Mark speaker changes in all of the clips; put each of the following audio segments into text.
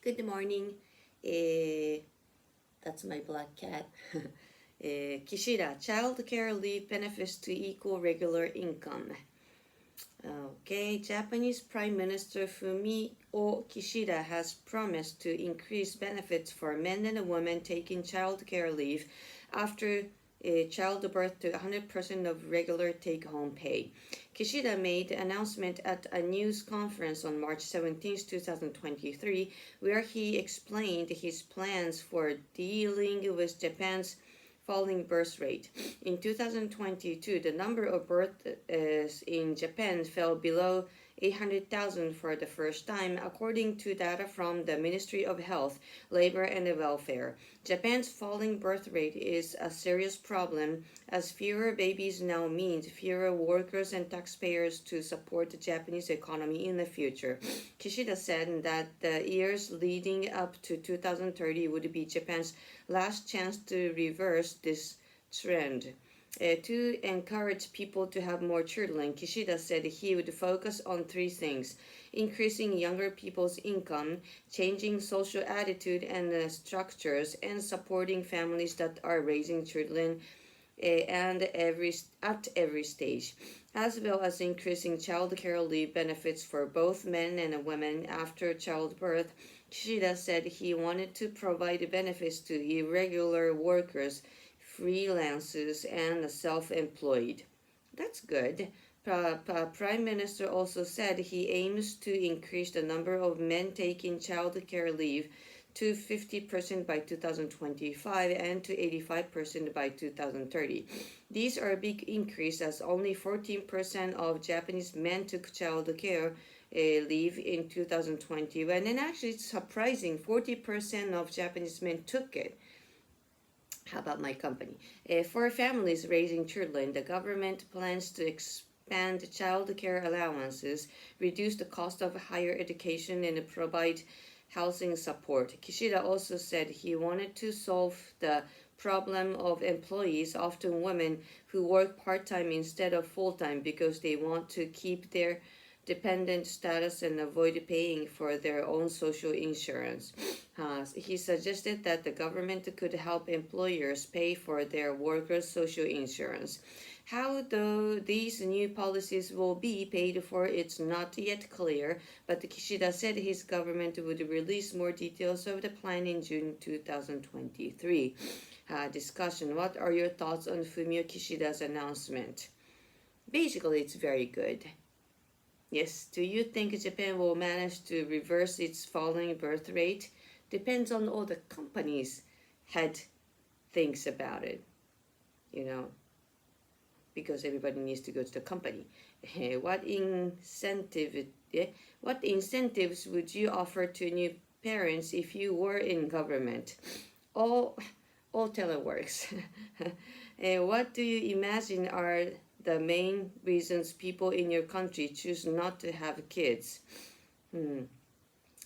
Speaker 1: Good morning. Eh, that's my black cat. Kishida, child care leave benefits to equal regular income. Okay, Japanese Prime Minister Fumio Kishida has promised to increase benefits for men and women taking child care leave after childbirth to 100% of regular take-home pay. Kishida made the announcement at a news conference on March 17, 2023, where he explained his plans for dealing with Japan's falling birth rate. In 2022, the number of births in Japan fell below 800,000 for the first time, according to data from the Ministry of Health, Labor and Welfare. Japan's falling birth rate is a serious problem, as fewer babies now means fewer workers and taxpayers to support the Japanese economy in the future. Kishida said that the years leading up to 2030 would be Japan's last chance to reverse this trend. To encourage people to have more children, Kishida said he would focus on three things: increasing younger people's income, changing social attitude and structures, and supporting families that are raising children at every stage, as well as increasing child care leave benefits for both men and women after childbirth. Kishida said he wanted to provide benefits to irregular workers, freelancers, and self-employed. That's good. Prime Minister also said he aims to increase the number of men taking child care leave to 50% by 2025 and to 85% by 2030. These are a big increase, as only 14% of Japanese men took child care leave in 2021, and actually it's surprising 40% of Japanese men took it. How about my company? For families raising children, the government plans to expand child care allowances, reduce the cost of higher education, and provide housing support. Kishida also said he wanted to solve the problem of employees, often women, who work part-time instead of full-time because they want to keep their dependent status and avoid paying for their own social insurance. He suggested that the government could help employers pay for their workers' social insurance. How these new policies will be paid for, it's not yet clear, but Kishida said his government would release more details of the plan in June 2023. Discussion. What are your thoughts on Fumio Kishida's announcement? Basically, it's very good. Yes, do you think Japan will manage to reverse its falling birth rate? Depends on all the companies' head thinks about it, because everybody needs to go to the company. What incentives would you offer to new parents if you were in government? All teleworks. What do you imagine are the main reasons people in your country choose not to have kids?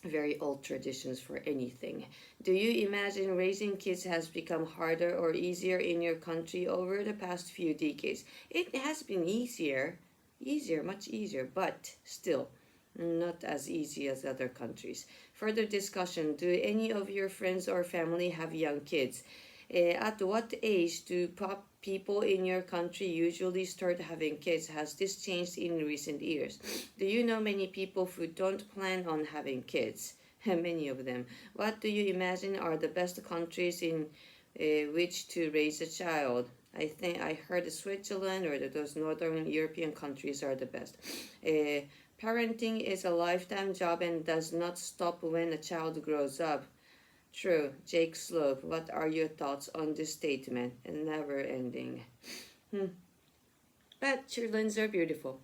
Speaker 1: Very old traditions for anything. Do you imagine raising kids has become harder or easier in your country over the past few decades? It has been much easier, but still not as easy as other countries. Further discussion. Do any of your friends or family have young kids? At what age do people in your country usually start having kids? Has this changed in recent years? Do you know many people who don't plan on having kids? Many of them. What do you imagine are the best countries in which to raise a child? I think I heard Switzerland or those northern European countries are the best. Parenting is a lifetime job and does not stop when a child grows up. True. Jake Slope, what are your thoughts on this statement? Never ending. But children are beautiful.